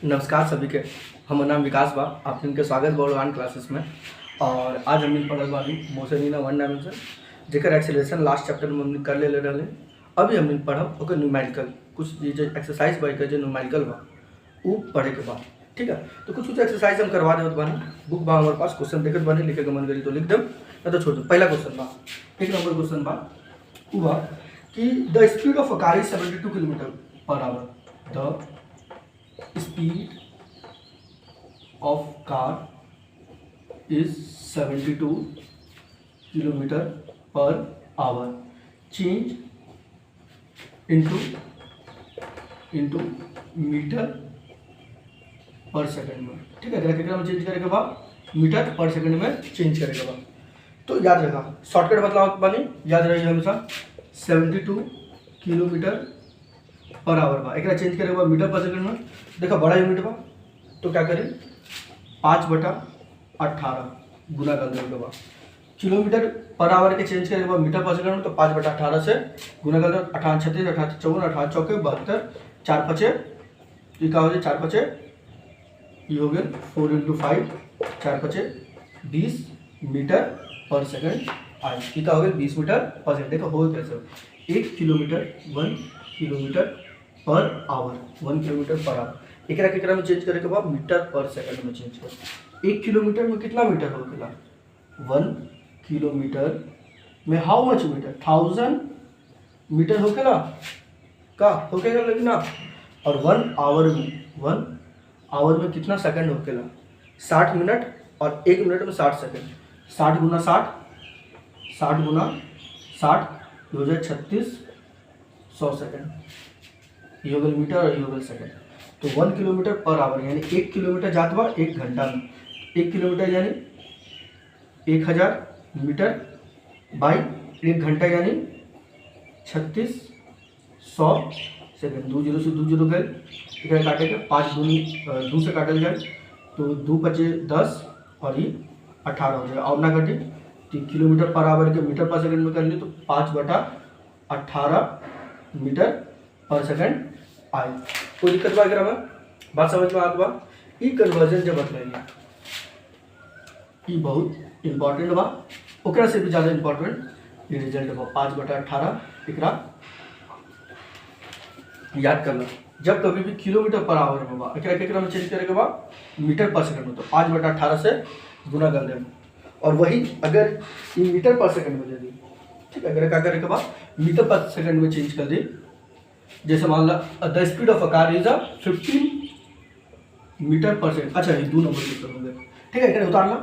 नमस्कार सभी के। हमर नाम विकास बा। आप के स्वागत बा ऑनलाइन क्लासेस में। और आज हम पढ़ल बानी मोशन इन वन डायमेंशन, जेकर एक्सेलरेशन लास्ट चैप्टर में हमने कर ले रहे। अभी हमने पढ़ब ओकर न्यूमेरिकल कुछ जो एक्सरसाइज बा जो न्यूमेरिकल बा वो पढ़े के बाद, ठीक है। तो कुछ एक्सरसाइज हम करवा देवत बानी। बुक बा हमारे पास, क्वेश्चन देखत बानी, लिखे के मन करी तो लिख देम, ना तो छोड़ दो। पहला क्वेश्चन बा, 1 नंबर क्वेश्चन बा वो बा कि the speed of a car is 72 kilometre per our. The speed of car is 72 kilometer per hour. Change into metre पर सेकंड में, ठीक है। ग्राफ में चेंज करेगा बाद मीटर पर सेकंड में चेंज करेगा बाद। तो याद रखा, शॉर्टकट बदलाव बानी याद रही हमेशा 72 किलोमीटर पर आवर बा। एक चेंज करेगा मीटर पर सेकंड में। देखो बड़ा यूनिट बा तो क्या करें, 5/18 गुना कर देगा बा। किलोमीटर पर आवर के चेंज करेगा मीटर पर सेकंड में, तो 5/18 से गुना कर दो। 18 36 18 54 18 चौके 72 4 5 ये क्या हो जाए 4 5 ये हो गया 4 × 5 4 5 20 मीटर पर सेकंड आए। ये क्या हो गया 20 मीटर पर सेकंड। देखो हो कैसे 1 kilometre 1 kilometre per our 1 kilometre per our. एक में चेंज करे के बाद मीटर पर सेकंड में चेंज कर। 1 किलोमीटर में कितना मीटर हो गया, 1 किलोमीटर में हाउ मच मीटर, 1000 मीटर हो गया का हो गया लेकिन ना। और 1 आवर में कितना सेकंड हो गया, 60 मिनट। और 1 मिनट में 60 सेकंड। 60 × 60 60 × 60 3600 सेकंड। ये हो गया मीटर और ये हो गया सेकंड। तो 1 किलोमीटर पर आवर यानी 1 किलोमीटर जात बा 1 घंटा में। 1 किलोमीटर यानी 1000 मीटर बाई 1 घंटा यानी 3600 सेकंड। 2 0 से 2 0 गए, इधर काटेगा 5 2 से काटल जाए तो 2 5 10 और ये 18 हो जाएगा। और ना कटे तो किलोमीटर पर आवर के मीटर पर सेकंड में कर लिए तो 5/18 मीटर पर सेकंड आए। कोई दिक्कत बा एकरा में, बात समझ में आत बा। ई कन्वर्जन जब बतलाइए ई बहुत इंपॉर्टेंट बा, ओकरा से भी ज़्यादा इंपॉर्टेंट ये रिजल्ट बा 5/18। एकरा याद करना, जब कभी भी किलोमीटर पर आवर में बा एकरा में चेंज करे के बाद मीटर पर सेकंड में, तो 5/18 से गुना कर दें। और वही अगर ये मीटर पर सेकंड में दे दी, ठीक है। अगर क्या करे के बाद मीटर पर सेकंड में चेंज कर दी, जैसे मान ला the speed of a car is 15 metre पर सेकंड। अच्छा ये 2 नंबर क्वेश्चन हो गए, ठीक है। इधर उतारना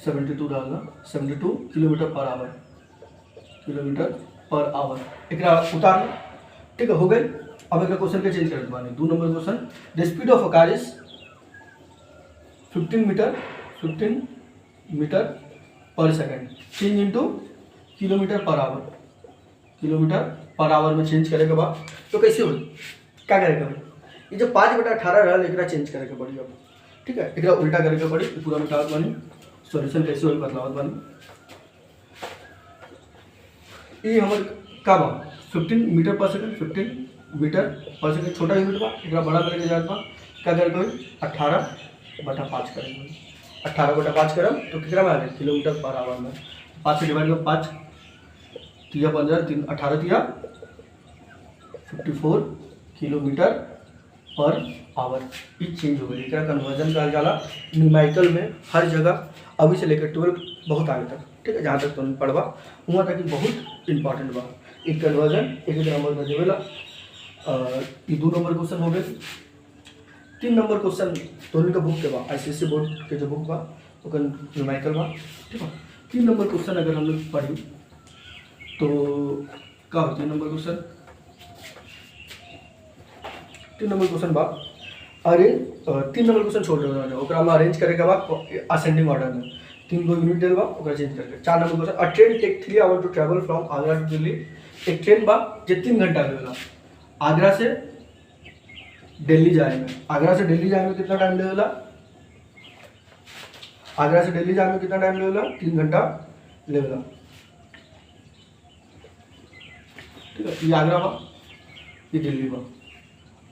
72 डालना 72 kilometre per hour, kilometre per our एकरा उतारना, ठीक है। हो गई। अब एक क्वेश्चन के चेंज कर देवानी 2 number question. The speed of a car is 15 metre पर second. Change into kilometre per hour, kilometre per hour में चेंज करेगा बाद तो कैसे हो क्या करेगा भाई, ये जो 5/18 रहा एकरा चेंज करेगा पड़ी अब, ठीक है। एकरा उल्टा करेगा पड़ी, पूरा मिटावत बानी। सॉल्यूशन कैसे हो बतलावत बानी। ये हमारे का बा 15 मीटर पर सेकंड, 15 मीटर पर सेकंड छोटा यूनिट बा। एकरा बड़ा करके जात बा क्या करेगा भाई 18/5 करेंगे। 18/5 करम तो कितना में आ गया किलोमीटर पर आवर में। 5 से डिवाइड कर 5 3 15 3 18 3 54 किलोमीटर पर आवर। ये चेंज हो गई। एकरा कन्वर्जन कहा जाला न्यूमेरिकल में हर जगह, अभी से लेकर 12 बहुत आगे तक, ठीक है। जहाँ तक तुम पढ़वा वहाँ तक बहुत इंपॉर्टेंट बा। एक कन्वर्जन एक नंबर में देवेला। ये 2 नंबर क्वेश्चन हो गए। 3 नंबर क्वेश्चन दोनों का बुक के बा, ICSE बोर्ड के जो बुक बा वो न्यूमेरिकल बा, ठीक है। 3 नंबर क्वेश्चन अगर हम लोग पढ़ी तो क्या हो 3 नंबर क्वेश्चन। 3 नंबर क्वेश्चन बा अरे 3 नंबर क्वेश्चन छोड़ रहे ओकरा में अरेंज करे के बाद असेंडिंग ऑर्डर में 3 गो यूनिट देल बा ओकरा चेंज करके। 4 number question a train take 3 hour to travel from Agra to Delhi. एक ट्रेन बा जो 3 घंटा लेवेला आगरा से दिल्ली जाए में। आगरा से दिल्ली जाए में कितना टाइम लेवेला, आगरा से दिल्ली जाए में कितना टाइम लेवेला 3 घंटा लेवेला, ठीक है। ये आगरा बा ये दिल्ली बा,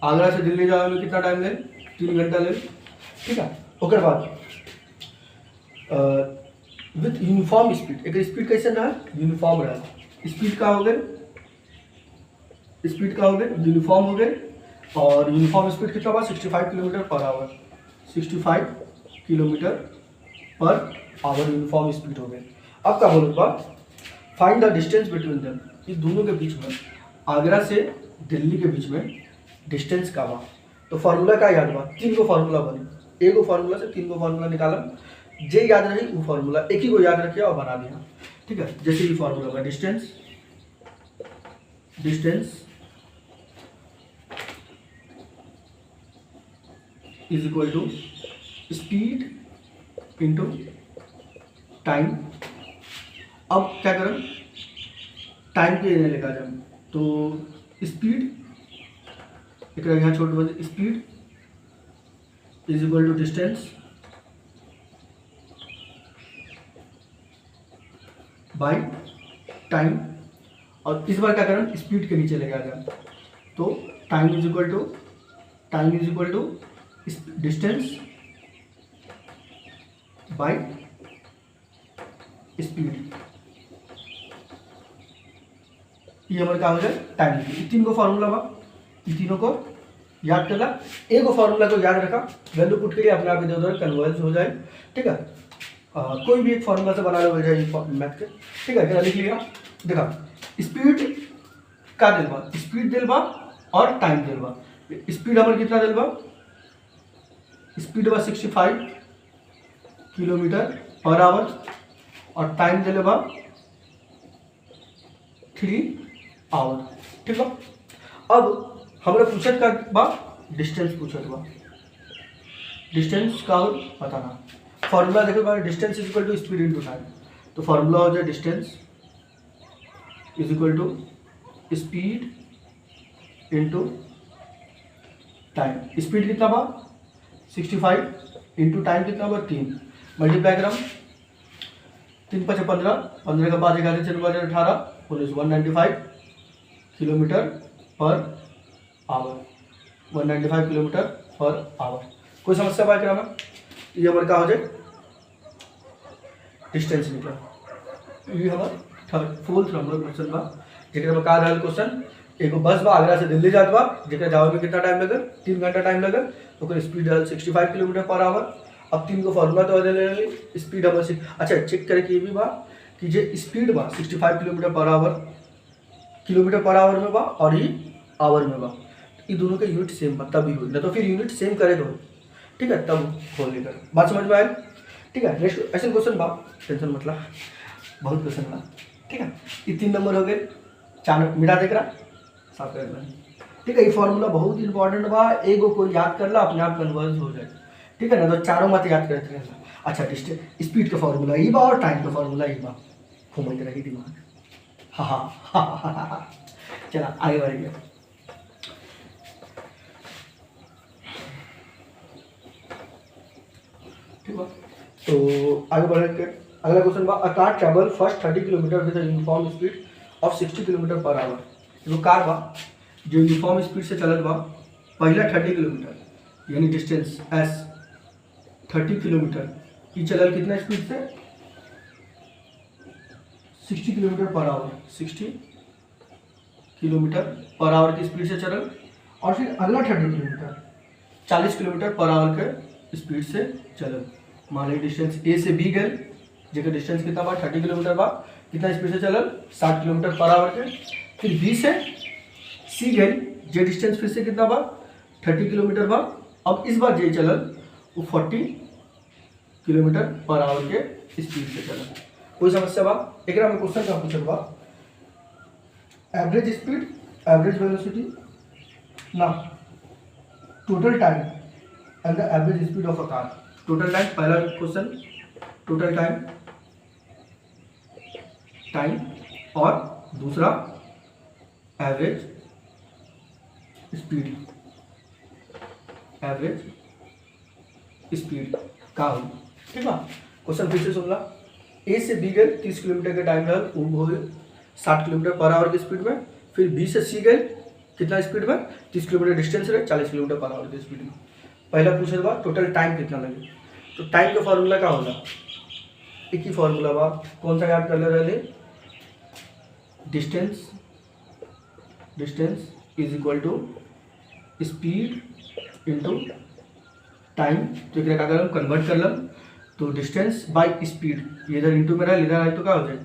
आगरा से दिल्ली जाने में कितना टाइम ले, 3 घंटा ले, ठीक है। ओकर बाद विथ यूनिफॉर्म स्पीड, एक स्पीड कैसे रहा, यूनिफॉर्म रहा, स्पीड का हो गए, स्पीड का हो गए यूनिफॉर्म हो गए, और यूनिफॉर्म स्पीड कितना हुआ 65 kilometre per our, 65 kilometre per our uniform speed हो गए। अब क्या बोलूँगा, find the distance between them, ये दोनों के बीच में, आगरा से दिल्ली के बीच में डिस्टेंस का हुआ। तो फार्मूला क्या याद हुआ, 3 गो फार्मूला बने, एक गो फार्मूला से 3 गो फार्मूला निकाला, जे याद रही वो फार्मूला एक ही को याद रखिए और बना दिया, ठीक है। जैसे ये फार्मूला होगा, distance is equal to speed into time. अब क्या करें, टाइम के लेकर आ जाए, तो स्पीड एक यहाँ छोटे बच्चे, speed is equal to distance by time, और इस बार क्या करें, स्पीड के नीचे लेके आ जाए, तो time is equal to distance by speed, ये हमारे क्या हो जाए टाइम। ये 3 को फार्मूला बा, ये तीनों को याद करला, एक फार्मूला को याद रखा, वैल्यू पुट के लिए अपने आप इधर उधर कन्वर्ज हो जाए, ठीक है। कोई भी एक फार्मूला से बना लो हो जाए मैथ के, ठीक है। क्या लिख लिया, देखा स्पीड का दिलवा, स्पीड दिलवा और टाइम दिलवा। स्पीड हमारे कितना दिलवा, स्पीड बा 65 किलोमीटर पर आवर, और टाइम दिलवा 3 आवर, ठीक है। अब हमारे पूछत का बा डिस्टेंस पूछत बा, डिस्टेंस का हो बताना। फार्मूला देखो भाई, distance is equal to speed into time, तो फार्मूला हो जाए distance is equal to speed into time. Speed कितना बा 65 इंटू टाइम कितना बा 3, मल्टीप्लाई करम 3 5 15, 15 का 5 11 4 12 18 19, 195 kilometre per our, 195 kilometre per our. कोई समस्या बात कराना, ये हमारे क्या हो जाए डिस्टेंस निकला। ये हमारा फोर्थ नंबर क्वेश्चन बा, जेकरा में का रहल क्वेश्चन, एगो बस बा आगरा से दिल्ली जात बा, जेकरा जावे में कितना टाइम लगे, 3 घंटा टाइम लगे, ओकर स्पीड रहल 65 किलोमीटर पर आवर। अब 3 को फार्मूला तो दे ले, स्पीड हम अच्छा चेक करे कि ये भी बा कि जे स्पीड बा 65 किलोमीटर पर आवर में बा, और ये आवर में बा, ये दोनों के यूनिट सेम बा तभी हो, ना तो फिर यूनिट सेम करे दो, ठीक है, तब खोल लेकर बात समझ में आए, ठीक है। नेक्स्ट ऐसे क्वेश्चन बा, टेंशन मतलब बहुत क्वेश्चन बा, ठीक है। ये 3 नंबर हो गए, 4 मिटा देख रहा साफ कर लेना, ठीक है। ये फार्मूला बहुत इंपॉर्टेंट बा, एगो को याद कर ला अपने आप कन्वर्ज हो जाए, ठीक है ना, तो चारों मत याद करते रहना। अच्छा डिस्टेंस स्पीड का फार्मूला ये बा और टाइम का फार्मूला ये बा, घूमते रही दिमाग, हाँ चला आगे बढ़िए। ठीक है, तो आगे बढ़ के अगला क्वेश्चन बा, a car travel first 30 kilometre with uniform speed of 60 kilometre per our. एगो कार बा जो यूनिफॉर्म स्पीड से चलत बा, पहला 30 किलोमीटर यानी डिस्टेंस एस 30 किलोमीटर, ये चलल कितना स्पीड से 60 kilometre per our, 60 kilometre per our की स्पीड से चलल, और फिर अगला 30 किलोमीटर 40 किलोमीटर पर आवर के स्पीड से चलल। मान ली डिस्टेंस ए से बी गए, जेकर डिस्टेंस कितना बा 30 किलोमीटर बा, कितना स्पीड से चलल 60 किलोमीटर पर आवर के। फिर बी से सी गए, जे डिस्टेंस फिर से कितना बा 30 किलोमीटर बा, अब इस बार जे चलल वो 40 किलोमीटर पर आवर के स्पीड से चलल। कोई समस्या बा, एक में क्वेश्चन का पूछल बा, एवरेज स्पीड एवरेज वेलोसिटी ना total time and the average speed of a car. Total time पहला क्वेश्चन, टोटल टाइम और दूसरा एवरेज स्पीड का हो, ठीक है। क्वेश्चन फिर से सुन ला, ए से बी गए 30 किलोमीटर के टाइम रहल, वो हो 60 किलोमीटर पर आवर की स्पीड में। फिर बी से सी गए कितना स्पीड में, 30 किलोमीटर डिस्टेंस रहे, 40 किलोमीटर पर आवर की स्पीड में। पहला पूछे बा टोटल टाइम कितना लगे, तो टाइम का फॉर्मूला क्या होगा, एक ही फॉर्मूला बा, कौन सा याद कर ले रहे, distance is equal to speed into time. तो एक क्या करम कन्वर्ट कर लम, तो डिस्टेंस बाई स्पीड, ये इधर इंटू में रहा, इधर आए तो क्या हो जाए,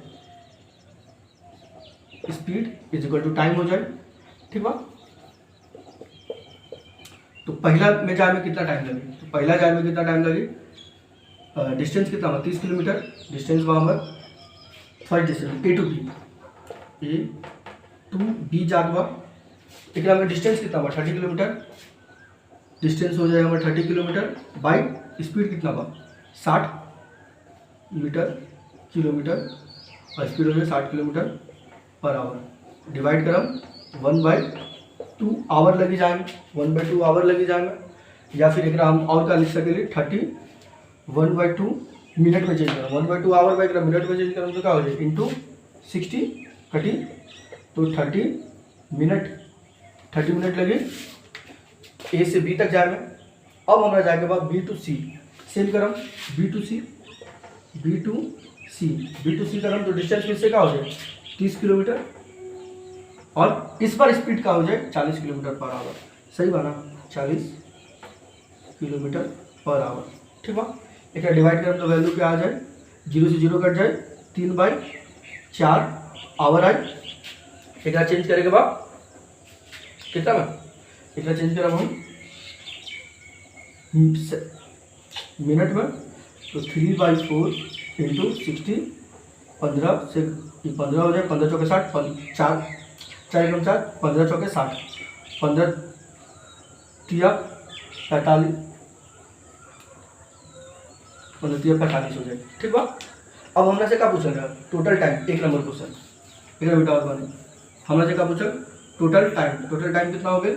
speed is equal to time हो जाए। ठीक बा, तो पहला में जाए में कितना टाइम लगे, तो पहला जाए में कितना टाइम लगे, डिस्टेंस कितना हुआ 30 किलोमीटर, डिस्टेंस हुआ हमारा first distance A to B जात बा, एक में डिस्टेंस कितना हुआ 30 किलोमीटर, डिस्टेंस हो जाए हमारा 30 किलोमीटर बाई स्पीड कितना बा 60 मीटर किलोमीटर, और स्पीड हो जाए 60 किलोमीटर पर आवर, डिवाइड करम 1/2 आवर लगी जाएंगे, 1/2 आवर लगी जाएंगे, या फिर एक हम और क्या लिख सके 30 1/2 मिनट में चेंज करें, 1/2 आवर बाई मिनट में चेंज करें तो क्या हो जाए इंटू 60 30, तो 30 मिनट लगे ए से बी तक जाए में। अब हमारा जाएगा बाद बी टू सी, सेम करम बी टू सी करम, तो डिस्टेंस फिर से क्या हो जाए 30 किलोमीटर, और इस बार स्पीड का हो जाए 40 किलोमीटर पर आवर, सही बना 40 किलोमीटर पर आवर। ठीक बा, एक डिवाइड करें तो वैल्यू क्या आ जाए, 0 से 0 कट जाए, 3/4 आवर आए, एक चेंज करेंगे बा कितना में, एक चेंज करें हम मिनट में, तो 3/4 इंटू 60, 15 से 15 हो जाए, 15 चौके 60, 4 15 चौके 60, 15 तिया 45, 15 तिया 45 हो जाए। ठीक बा, अब हमने से क्या पूछा गया टोटल टाइम, एक नंबर क्वेश्चन, एक बेटा और बने हमने से क्या पूछा टोटल टाइम कितना हो गया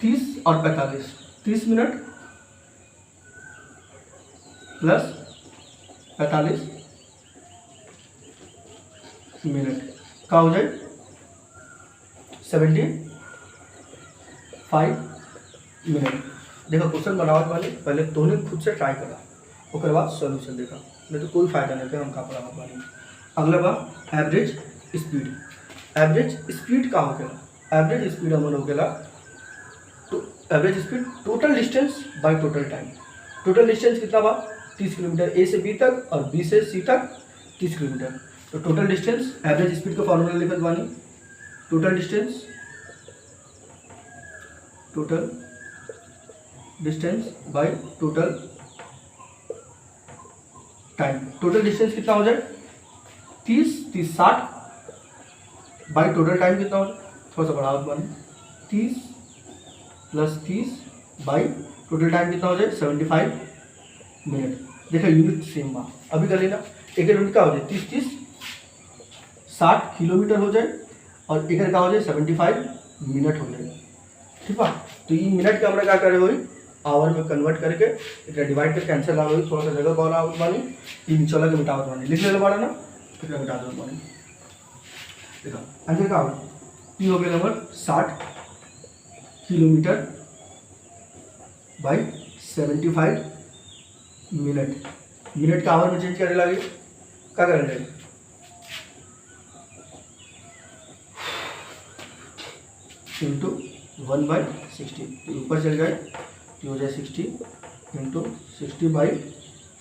30 और 45, 30 मिनट प्लस 45 मिनट का हो जाए 75 मिनट। देखो क्वेश्चन बनावट वाले पहले तोने खुद से ट्राई करा, उसके बाद सॉल्यूशन देखा, नहीं तो कोई फायदा नहीं था हम का पढ़ावट वाले। अगला बात एवरेज स्पीड का हो गया, एवरेज स्पीड हमन हो गया, तो average speed total distance by total time, total distance कितना बा 30 किलोमीटर ए से बी तक और बी से सी तक 30 किलोमीटर, तो टोटल डिस्टेंस एवरेज स्पीड का फॉर्मूला लिखत बानी, total distance by total time, total distance कितना हो जाए 30 60 बाई टोटल टाइम कितना हो जाए, थोड़ा सा बढ़ाओ बानी 30 + 30 बाई टोटल टाइम कितना हो जाए 75 मिनट। देखो यूनिट सेम बा, अभी कर लेना एक यूनिट का हो जाए 30 60 किलोमीटर हो जाए, और एक का हो जाए 75 मिनट हो जाए। ठीक है, तो ये मिनट का हमारा क्या करे हुई आवर में कन्वर्ट करके एक डिवाइड करके आंसर ला हुई, थोड़ा सा जगह बना आवत बानी, ये नीचे वाला के मिटावत बानी, लिख ले बाड़ा ना, फिर मिटा दो बानी। देखो आंसर का ये हो गया नंबर 60 किलोमीटर बाई 75 मिनट का आवर में चेंज करने लगे, क्या करने लगे इंटू 1/60, ऊपर चल जाए तो हो जाए 60 इंटू 60 बाई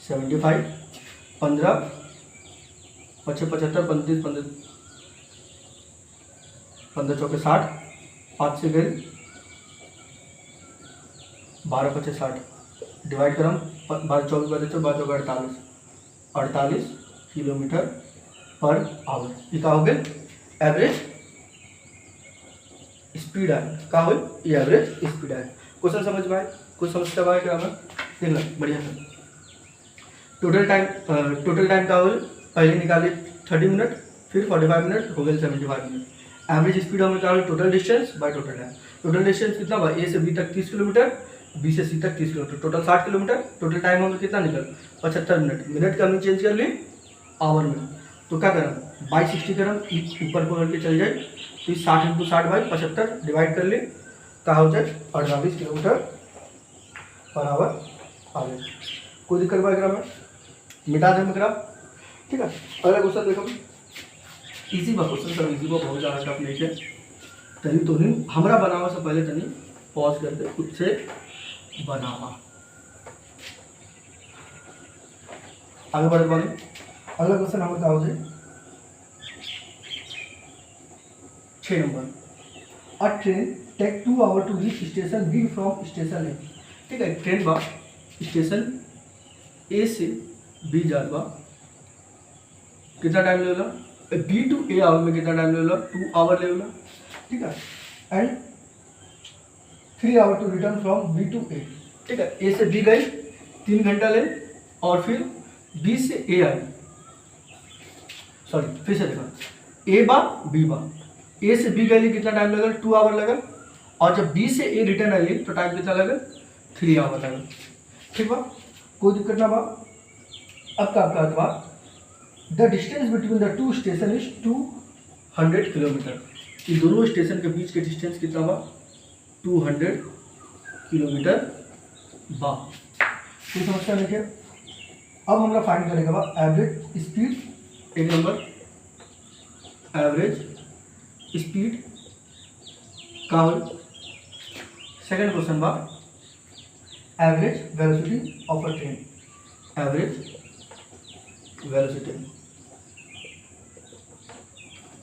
75, 15 75 35 15 चौके 60, 5 से गए 12 × 60, डिवाइड करम 12 चौके 12 48 किलोमीटर पर आवर, ये क्या हो गया एवरेज स्पीड है, क्या हो ये एवरेज स्पीड है। क्वेश्चन समझ में आए, कुछ समझता है क्या हमें देखना बढ़िया है। टोटल टाइम क्या हो पहले निकाले 30 मिनट, फिर 45 मिनट हो गए 75 मिनट। एवरेज स्पीड हमें क्या total distance by total time, total distance कितना बा ए से बी तक 30 किलोमीटर, बी से सी तक 30 kilometre, total 60 kilometre, total time हमें कितना निकल 75 मिनट, मिनट का हमने चेंज कर ली आवर में, तो क्या करम बाई 60 करम ऊपर को करके चल जाए, तो 60 × 60 बाई 75 डिवाइड कर ले, क्या हो जाए 48 किलोमीटर पर आवर आ जाए। कोई दिक्कत बा एकरा में, मिटा दें एकरा। ठीक है, अगला क्वेश्चन देखो, इजी बा क्वेश्चन, सब इजी बा, बहुत ज़्यादा टफ नहीं है। तनी तो नहीं हमरा बनावा से पहले तनी पॉज करके खुद से बनावा। आगे बढ़े बानी, अगला क्वेश्चन हमारे क्या हो जाए 6 number. A train take 2 hour to reach station B from station A. ठीक है, ट्रेन बा स्टेशन ए से बी जात बा, कितना टाइम लेला, बी टू ए आवर में कितना टाइम लेला 2 आवर लेला। ठीक है, and 3 hour to return from B to A. ठीक है, ए से बी गई 3 घंटा ले, और फिर बी से ए आई, सॉरी फिर से देखा, ए बा बी बा, ए से बी गई कितना टाइम लगल 2 आवर लगल, और जब बी से ए रिटर्न आई तो टाइम कितना लगल 3 आवर लगल। ठीक बा, कोई दिक्कत ना बा। अब क्या बा, the distance between the 2 station is 200 kilometre. ये दोनों स्टेशन के बीच के डिस्टेंस कितना बा 200 किलोमीटर बा। कोई समस्या नहीं है। अब हमरा फाइंड करेगा बा एवरेज स्पीड, एक नंबर एवरेज स्पीड का हो। सेकंड क्वेश्चन बा average velocity of a train, average velocity,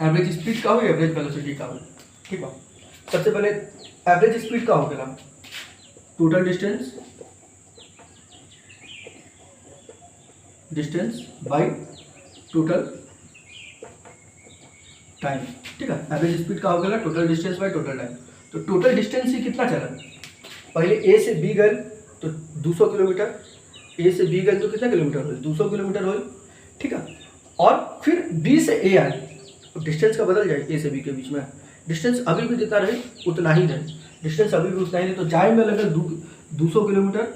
average speed का हो, एवरेज वेलोसिटी का हो। ठीक है, सबसे पहले एवरेज स्पीड का हो गया total distance, distance by total time. ठीक है, एवरेज स्पीड का हो गया total distance by total time. तो टोटल डिस्टेंस ही कितना चला, पहले ए से बी गए तो 200 किलोमीटर, ए से बी गए तो कितना किलोमीटर हो 200 किलोमीटर हो। ठीक है, और फिर बी से ए आए तो डिस्टेंस का बदल जाए, ए से बी के बीच में डिस्टेंस अभी भी जितना रहे उतना ही रहे, डिस्टेंस अभी भी उतना ही रहे। तो जाए में लगल 200 किलोमीटर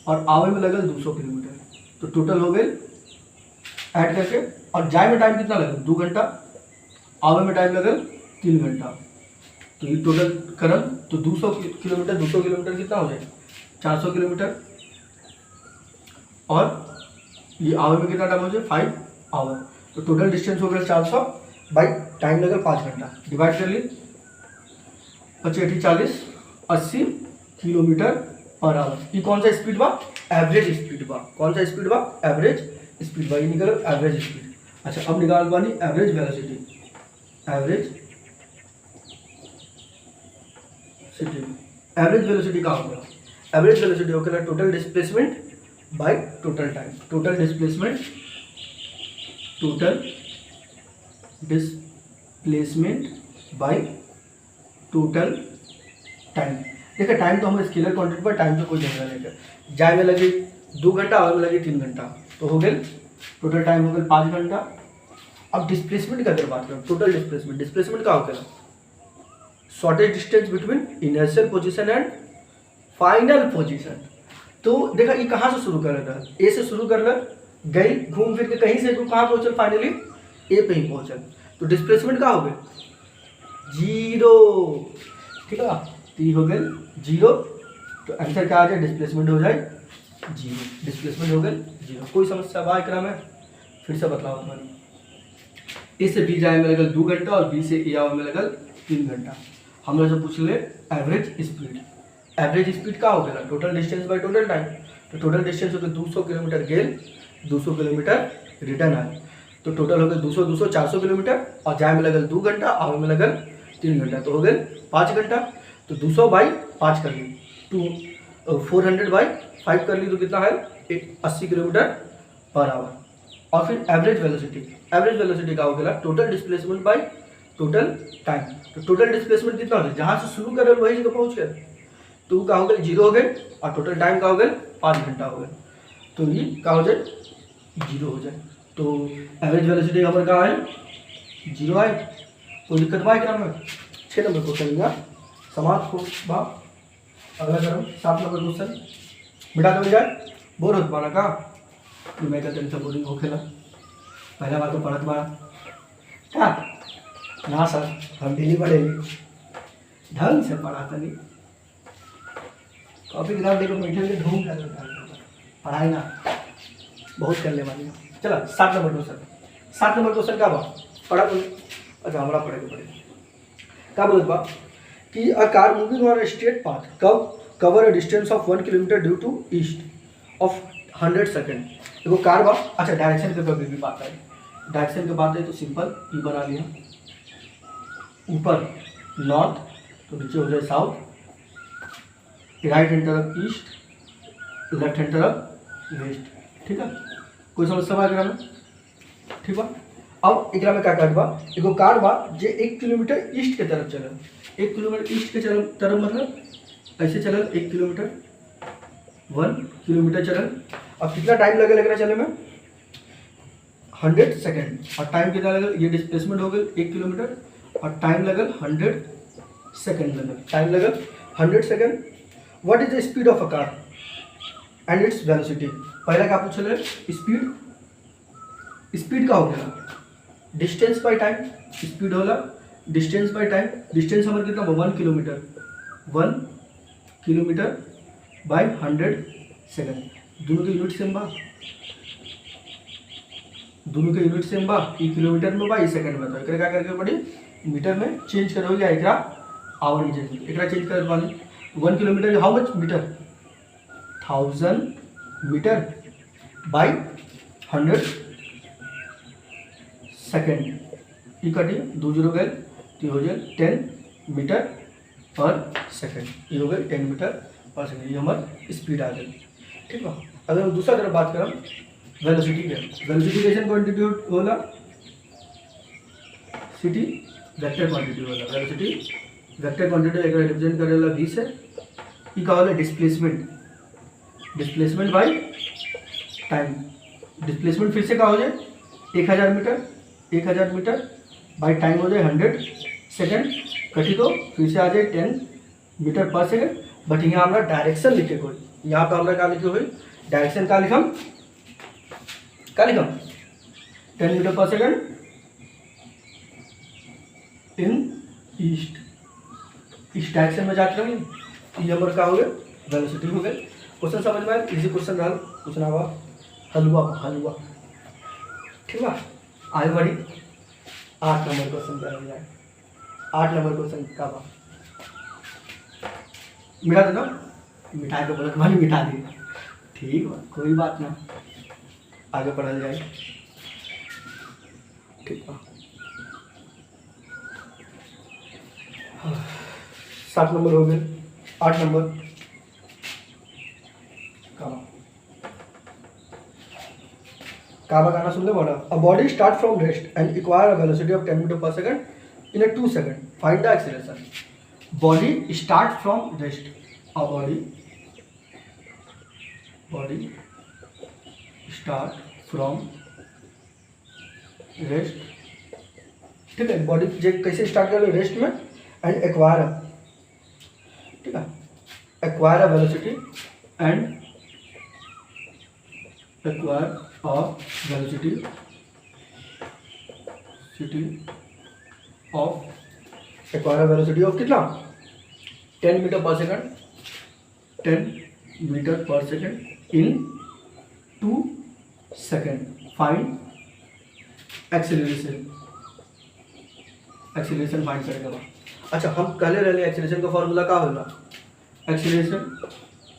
और आवे में लगल 200 किलोमीटर, तो टोटल हो गए ऐड करके। और जाए में टाइम कितना लगल 2 घंटा, आवे में टाइम लगल 3 घंटा, तो ये टोटल करम तो 200 किलोमीटर कितना हो जाए 400 किलोमीटर, और ये आवर में कितना टाइम हो जाए 5 आवर। तो टोटल डिस्टेंस हो गया 400 बाई टाइम लगा 5 घंटा, डिवाइड कर ली 25 40 80 किलोमीटर पर आवर। ये कौन सा स्पीड बा, एवरेज स्पीड बा। कौन सा स्पीड बा, एवरेज स्पीड बा। ये निकल एवरेज स्पीड। अच्छा, अब निकाल बानी average velocity, average average velocity का हो गया, एवरेज वेलोसिटी हो गया total displacement by total time. Total displacement by total time. देखिए टाइम तो हम स्केलर क्वांटिटी पर, टाइम तो कोई झगड़ा नहीं है। जाए में लगे 2 घंटा, आवे में लगे 3 घंटा, तो हो गए टोटल टाइम हो गया 5 घंटा। अब डिस्प्लेसमेंट की अगर बात करें, टोटल डिस्प्लेसमेंट का हो गया shortage distance between inertial position and final position. तो देखा ये कहाँ से शुरू कर रहा है, ए से शुरू कर रहा, गई घूम फिर के कहीं से कहाँ पहुँचल, फाइनली ए पे ही पहुँचल। तो डिस्प्लेसमेंट का हो गया 0। ठीक है, तो ये हो गया 0, तो आंसर क्या आ जाए, डिस्प्लेसमेंट हो जाए 0, डिस्प्लेसमेंट हो गया 0। कोई समस्या बा एकरा में, फिर से बतलाओ तुम्हारी। ए से बी जाए में लगल 2 घंटा और बी से ए आवे में लगल 3 घंटा। हम लोग से पूछ ले एवरेज स्पीड, एवरेज स्पीड का हो गया total distance by total time. तो टोटल डिस्टेंस हो गया 200 किलोमीटर गेल, 200 किलोमीटर रिटर्न आए, तो टोटल हो गया 200 400 किलोमीटर, और जाए में लगल 2 घंटा, आवे में लगल 3 घंटा, तो हो गए 5 घंटा। तो 200 बाई 5 कर ली, 400 बाई 5 कर ली, तो कितना है 80 किलोमीटर पर आवर। और फिर एवरेज वेलोसिटी का हो गया total displacement by total time. तो टोटल डिस्प्लेसमेंट कितना हो गया, जहाँ से शुरू कर वही जगह पहुँच गए, तो का हो गया 0 हो गए, और टोटल टाइम का हो गया 5 घंटा हो गया, तो ये का हो जाए 0 हो जाए। तो एवरेज वेलोसिटी हमारे कहाँ है 0 आए। कोई दिक्कत बा क्या में। 6 नंबर क्वेश्चन का समाप्त हो बा। अगला करो 7 नंबर क्वेश्चन, मिटा दो जाए बोर होत बाना का, मैं कहते हैं बोरिंग हो खेला। पहला बार तो पढ़त बड़ा क्या ना सर, हम डेली पढ़ेंगे, ढंग से पढ़ाता नहीं, कॉपी किताब देखो मीठे में ढूंढ कर पढ़ाई ना बहुत कर ले वाली। चलो 7 नंबर क्वेश्चन, 7 नंबर क्वेश्चन क्या बा पढ़ा बोले, अच्छा हमारा पढ़ेगा क्या बोलत बा कि a car moving on a straight path cover a distance of 1 kilometre due to east of 100 second. देखो कार बा, अच्छा डायरेक्शन के कभी भी बात है, डायरेक्शन की बात है तो सिंपल ई बना लिया, ऊपर नॉर्थ तो नीचे हो जाए साउथ, राइट हैंड तरफ ईस्ट, लेफ्ट हैंड तरफ वेस्ट, ठीक है। कोई समस्या बा एकरा में, ठीक बा। अब एकरा में क्या कहत बा, एगो कार बा जे 1 किलोमीटर ईस्ट के तरफ चलल, 1 किलोमीटर ईस्ट के तरफ मतलब ऐसे चलल 1 किलोमीटर, 1 किलोमीटर चलल। अब कितना टाइम लगेगा एकरा चले में 100 सेकेंड, और टाइम कितना लगल, ये डिस्प्लेसमेंट हो गई 1 किलोमीटर और टाइम लगल 100 सेकेंड लगल, टाइम लगल 100 second. What is the speed of a car and its velocity. पहला क्या पूछ रहे, स्पीड, स्पीड का हो गया डिस्टेंस बाय टाइम, स्पीड होला डिस्टेंस बाय टाइम, डिस्टेंस हमारे कितना 1 किलोमीटर, 1 किलोमीटर बाय 100 सेकेंड, दोनों के यूनिट सेम बा, दोनों के यूनिट सेम बा, ई किलोमीटर में बा ई सेकंड में, तो एकरा क्या करके पड़ी मीटर में चेंज करोगे, एकरा आवर में चेंज, एकरा चेंज कर पानी 1 kilometre how much metre, 1000 metre by 100 second, ई कटी 2 जीरो गए तो हो जाए 10 मीटर पर सेकेंड, ये हो गए 10 मीटर पर सेकेंड, ये हमारे स्पीड आ गई, ठीक है। अगर हम दूसरा तरफ बात करें वेलोसिटी के, वेलोसिटी कैसे क्वांटिटी होला, सिटी वेक्टर क्वांटिटी होला, वेलोसिटी वेक्टर क्वांटिटी एक रिप्रेजेंट करेला v से, ई का होला displacement, displacement by time, displacement फिर से का हो जाए 1000 मीटर, 1000 मीटर बाय टाइम हो जाए 100 सेकेंड, कटी तो फिर से आ जाए 10 मीटर पर सेकेंड। बट यहाँ हमारा डायरेक्शन लिखे कोई, यहाँ पे हमारा क्या लिखे हुई डायरेक्शन का लिखम, क्या लिखम 10 मीटर पर सेकेंड इन ईस्ट, इस डायरेक्शन में जाके रही, ये नंबर का हो गया वेलोसिटी हो गए। क्वेश्चन समझ में आया, इजी क्वेश्चन रहा, क्वेश्चन आवा हलवा हलवा, ठीक है। आगे बढ़ी 8 नंबर क्वेश्चन कर जाए, 8 नंबर क्वेश्चन का बा मिटा देना, मिटा के बोला तुम्हारी मिटा दी, ठीक बा कोई बात ना, आगे पढ़ल जाए, ठीक बा। 7 नंबर हो गए, 8 नंबर काबा गाना सुन ले बोला, a body start from rest and acquire a velocity of 10 metre पर second in a 2 second, find the acceleration. Body start from rest, a body start from rest, ठीक है। बॉडी कैसे स्टार्ट कर रेस्ट में, एंड एक्वायर, ठीक है, acquire a velocity and acquire of velocity of acquire velocity of कितना 10 metre पर second, 10 metre पर सेकंड इन 2 second, find acceleration, acceleration find करेगा। अच्छा हम पहले रहे एक्सेलरेशन का फॉर्मूला क्या होगा, acceleration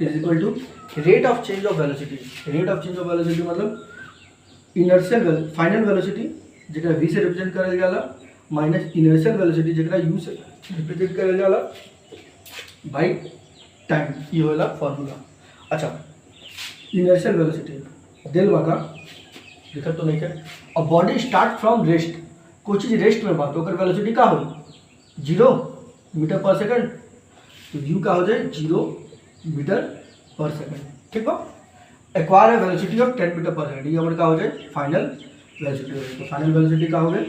is equal to rate of change of velocity, rate of change of velocity मतलब इनर्शियल फाइनल वेलोसिटी जरा v से रिप्रेजेंट करल जाला माइनस इनर्शियल वेलोसिटी जरा u से रिप्रेजेंट करल जाला बाय टाइम, ये होला फार्मूला। अच्छा इनर्शियल वेलोसिटी दिल वाका दिखत तो नहीं है, और बॉडी स्टार्ट फ्रॉम रेस्ट, कोई चीज रेस्ट में बात होकर वेलोसिटी का हो 0 मीटर पर सेकंड, तो u का हो जाए 0 मीटर पर सेकंड, ठीक है। एक्वायर वेलोसिटी ऑफ 10 मीटर पर सेकंड, ये हमारे का हो जाए फाइनल वेलोसिटी हो जाए, तो फाइनल वेलोसिटी का हो गए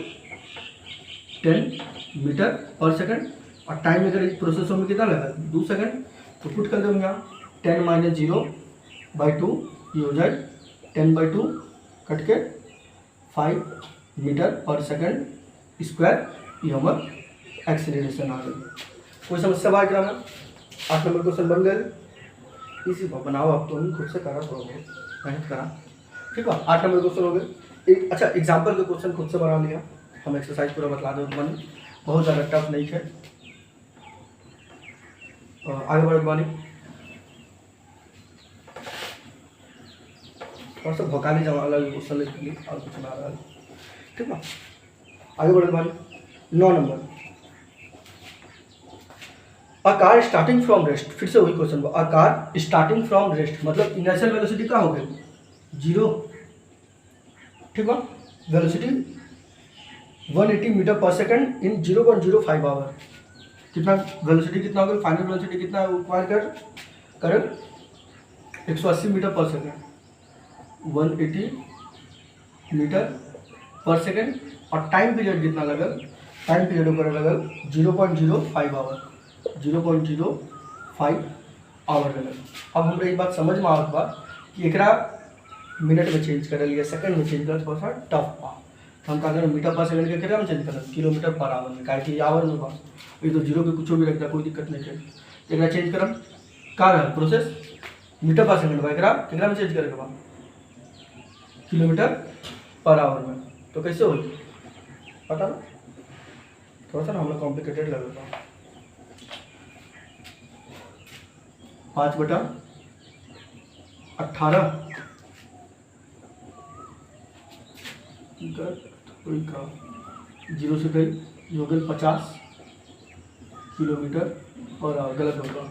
10 मीटर पर सेकंड, और टाइम अगर इस प्रोसेस में कितना लगा 2 सेकंड, तो पुट कर दो यहाँ 10 माइनस 0 बाई 2, ये हो जाए 10 बाई 2 कट के मीटर पर सेकंड स्क्वायर, ये हमार एक्सीलरेशन आ गई। कोई समस्या बा एकरा में? 8 नंबर क्वेश्चन बन गए। इसी को बनाओ आप, तो खुद से करा, थोड़ा बहुत मेहनत करा, ठीक है। 8 नंबर क्वेश्चन हो गए। एक अच्छा एग्जाम्पल के क्वेश्चन खुद से बना लिया, हम एक्सरसाइज पूरा बतला दो बनी, बहुत ज़्यादा टफ नहीं है। आगे बढ़त बानी, थोड़ा सा भोकाली जमा क्वेश्चन लिख और कुछ ना रहा, ठीक है। आगे बढ़त बानी 9 number, a car starting from rest, फिर से वही question, a car starting from rest मतलब इनिशियल वेलोसिटी क्या हो गई 0, ठीक है। वेलोसिटी 180 मीटर पर सेकंड इन 0.05 आवर, कितना वेलोसिटी कितना हो गया, फाइनल वेलोसिटी कितना रिक्वायर कर 180 मीटर पर सेकंड, 180 मीटर पर सेकंड, और टाइम पीरियड कितना लगल, टाइम पीरियड ऊपर लगल 0.05 आवर, 0.05 आवर लगल। अब हमरा एक बात समझ में आवत बा कि एकरा मिनट में चेंज कर लिया, सेकंड में चेंज कर थोड़ा सा टफ बा, तो हम का मीटर पर सेकंड के केकरा में चेंज करब, किलोमीटर पर आवर में, काहे कि आवर में बा, ये तो जीरो के कुछ भी रख दा, कोई दिक्कत नहीं है। एकरा चेंज करब का रहल प्रोसेस, मीटर पर सेकंड बा, एकरा केकरा में चेंज करे के बा, किलोमीटर पर आवर में। तो कैसे हो पता ना, थोड़ा सा ना हम लोग कॉम्प्लिकेटेड लग रहा है। 5/18 का 0 से गई, हो गई 50 किलोमीटर पर आवर, गलत होगा।